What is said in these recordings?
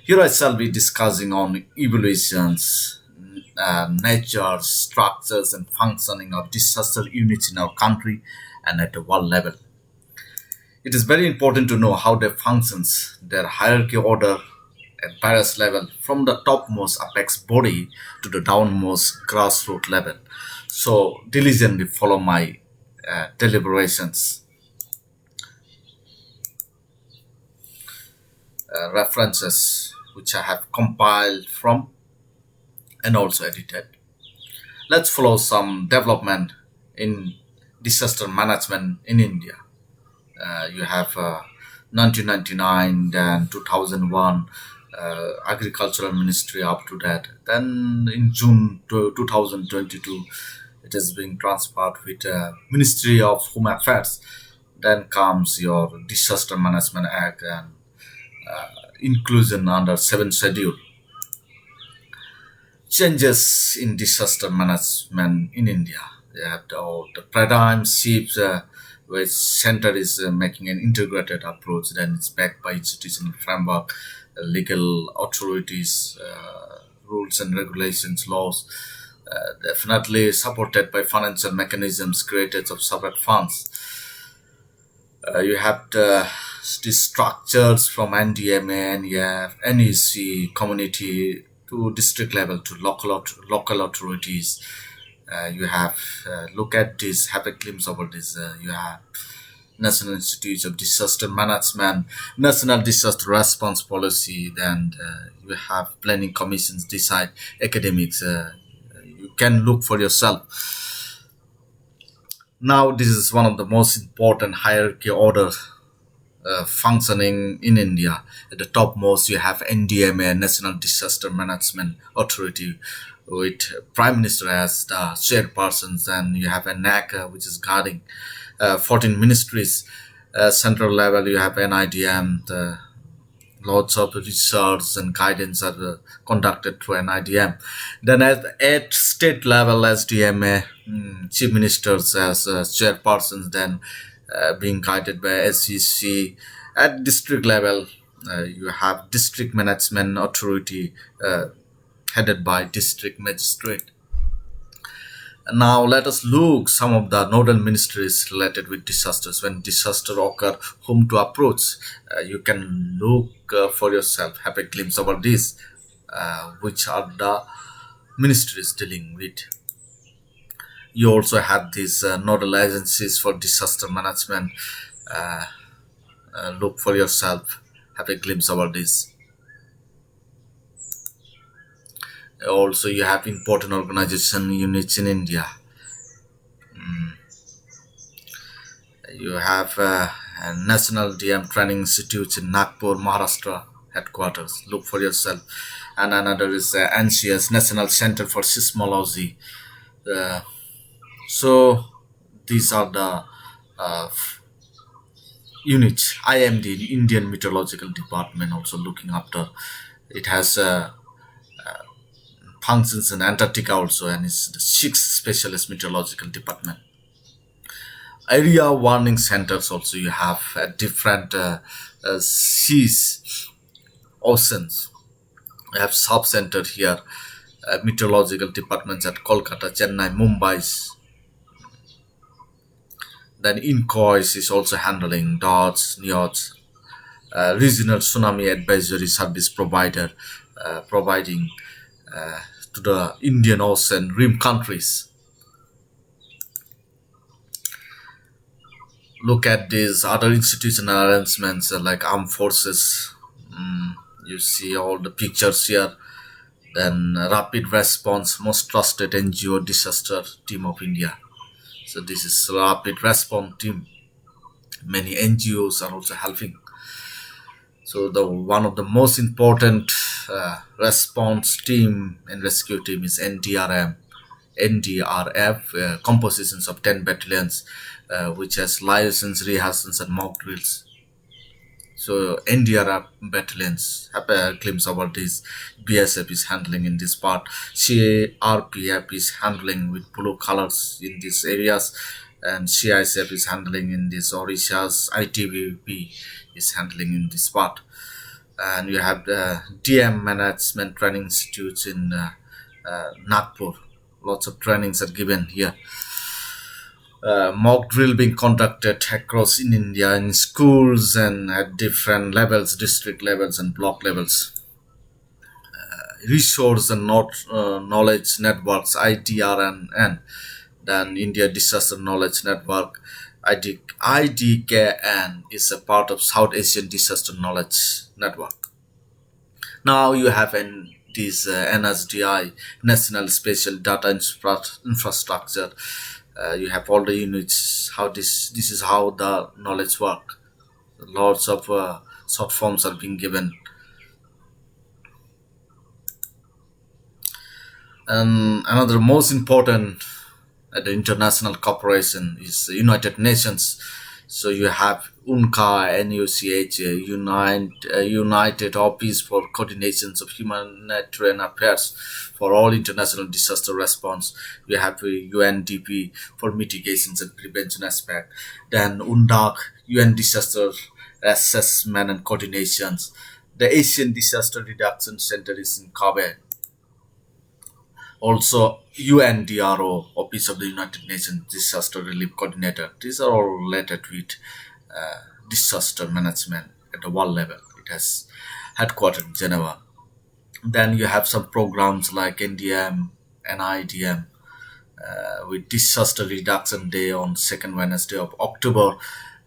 Here I shall be discussing on evaluations, nature, structures, and functioning of disaster units in our country and at the world level. It is very important to know how they functions, their hierarchy order at various level, from the topmost apex body to the downmost grassroots level. So diligently follow my deliberations, references which I have compiled from and also edited. Let's follow some development in disaster management in India. You have 1999, then 2001, agricultural ministry up to that. Then in June 2022, it is being transferred with Ministry of Home Affairs. Then comes your Disaster Management Act and inclusion under 7th schedule. Changes in disaster management in India. They have the paradigm shifts, where center is making an integrated approach. Then it's backed by institutional framework, legal authorities, rules and regulations, laws. Definitely supported by financial mechanisms created of separate funds. You have these structures from NDMA, NEF, NEC, community to district level to local authorities. You have look at this, have a glimpse over this. You have National Institutes of Disaster Management, National Disaster Response Policy. Then you have planning commissions decide academics. You can look for yourself. Now this is one of the most important hierarchy order functioning in India. At the topmost, you have NDMA, National Disaster Management Authority, with Prime Minister as the chairpersons, and you have a NAC, which is guarding 14 ministries. Central level, you have NIDM. Lots of research and guidance are conducted through NIDM. Then at state level, SDMA, chief ministers as chairpersons, then being guided by SEC. At district level, you have district management authority headed by district magistrate. Now let us look some of the nodal ministries related with disasters. When disaster occur, whom to approach. You can look for yourself, have a glimpse about this, which are the ministries dealing with. You also have these nodal agencies for disaster management. Look for yourself, have a glimpse about this. Also, you have important organization units in India. You have a National DM Training Institute in Nagpur, Maharashtra headquarters. Look for yourself. And another is NCS, National Center for Seismology. So these are the units. IMD, Indian Meteorological Department, also looking after. It has functions in Antarctica also, and it's the 6th Specialist Meteorological Department. Area warning centers also, you have different seas, oceans. You have sub-center here, meteorological departments at Kolkata, Chennai, Mumbai. Then INCOIS is also handling DOTS, NIOTS, regional tsunami advisory service provider, providing to the Indian Ocean rim countries. Look at these other institutional arrangements like armed forces. You see all the pictures here. Then rapid response, most trusted NGO disaster team of India. So this is rapid response team. Many NGOs are also helping. So the one of the most important response team and rescue team is NDRF, compositions of 10 battalions, which has liaisons, rehearsals, and mock drills. So NDRF battalions, have a glimpse about this. BSF is handling in this part. CRPF is handling with blue colors in these areas, and CISF is handling in this Orishas. ITBP is handling in this part. and you have the DM management training institutes in Nagpur. Lots of trainings are given here. Mock drill being conducted across in India in schools and at different levels, district levels and block levels. Resource and knowledge networks IDRN, then India Disaster Knowledge Network IDKN is a part of South Asian Disaster Knowledge Network. Now you have this NSDI, National Spatial Data Infrastructure. You have all the units. How this is how the knowledge work. Lots of short forms are being given. And another most important the international cooperation is the United Nations. So you have UNCA, NUCH, United Office for Coordinations of Humanitarian Affairs for all international disaster response. You have UNDP for mitigations and prevention aspect. Then UNDAC, UN Disaster Assessment and Coordinations. The Asian Disaster Reduction Center is in Kobe. Also UNDRO, Office of the United Nations Disaster Relief Coordinator. These are all related with disaster management at the world level. It has headquartered in Geneva. Then you have some programs like NDM, NIDM, with Disaster Reduction Day on second Wednesday of October,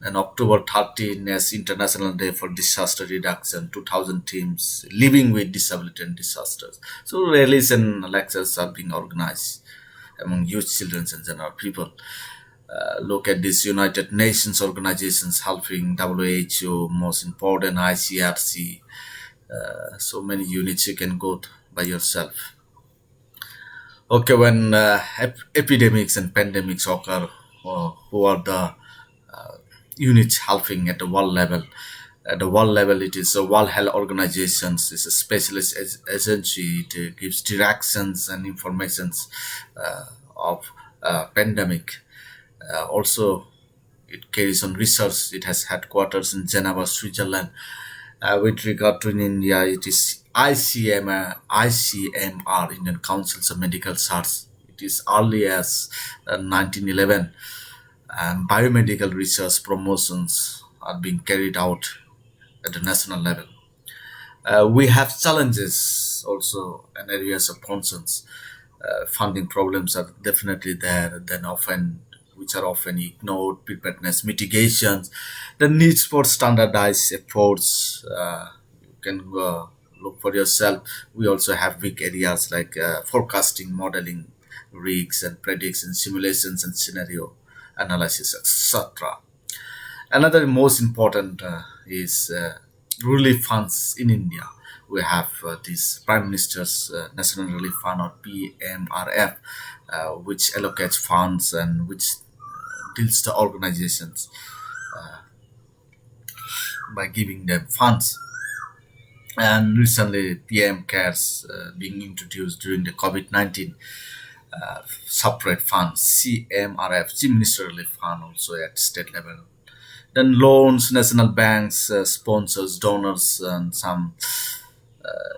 and October 13 as International Day for Disaster Reduction. 2,000 teams living with disability and disasters. So rallies and lectures are being organized among youth, children, and general people. Look at these United Nations organizations helping WHO, most important ICRC. So many units you can go by yourself. Okay, when epidemics and pandemics occur, who are the units helping at the world level? At the world level, it is a World Health Organizations. It's a specialist agency. It gives directions and informations of pandemic. Also, it carries on research. It has headquarters in Geneva, Switzerland. With regard to in India, it is ICMR, Indian Councils of Medical Research. It is early as 1911. And biomedical research promotions are being carried out at the national level. We have challenges also and areas of concerns. Funding problems are definitely there, then often which are often ignored. Preparedness, mitigations, the needs for standardized efforts. You can look for yourself. We also have weak areas like forecasting, modeling, risks and prediction, simulations and scenario analysis, etc. Another most important is relief funds in India. We have this Prime Minister's National Relief Fund or PMRF, which allocates funds and which deals to organizations by giving them funds. And recently, PM Cares being introduced during the COVID-19 separate funds, CMRF, Chief Minister Relief Fund, also at state level. Then loans, national banks, sponsors, donors, and some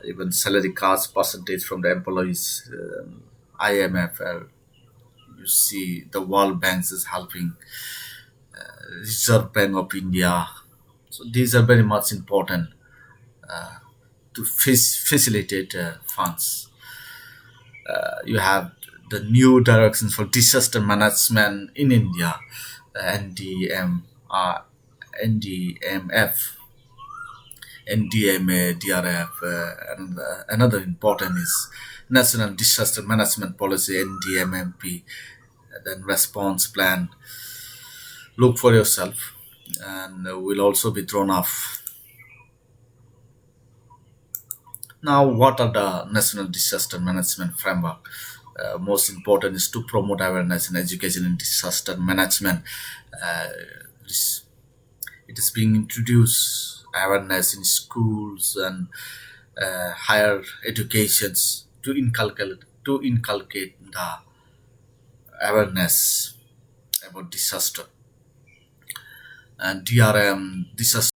even salary cuts percentage from the employees. IMF, you see, the World Banks is helping. Reserve Bank of India. So these are very much important to facilitate funds. You have the new directions for disaster management in India, NDMF, NDMA, DRF, and another important is National Disaster Management Policy, NDMMP, then response plan. Look for yourself, and will also be thrown off. Now, what are the National Disaster Management Framework? Most important is to promote awareness and education in disaster management. Uh, this- it is being introduced awareness in schools and higher educations to inculcate the awareness about disaster and DRM disaster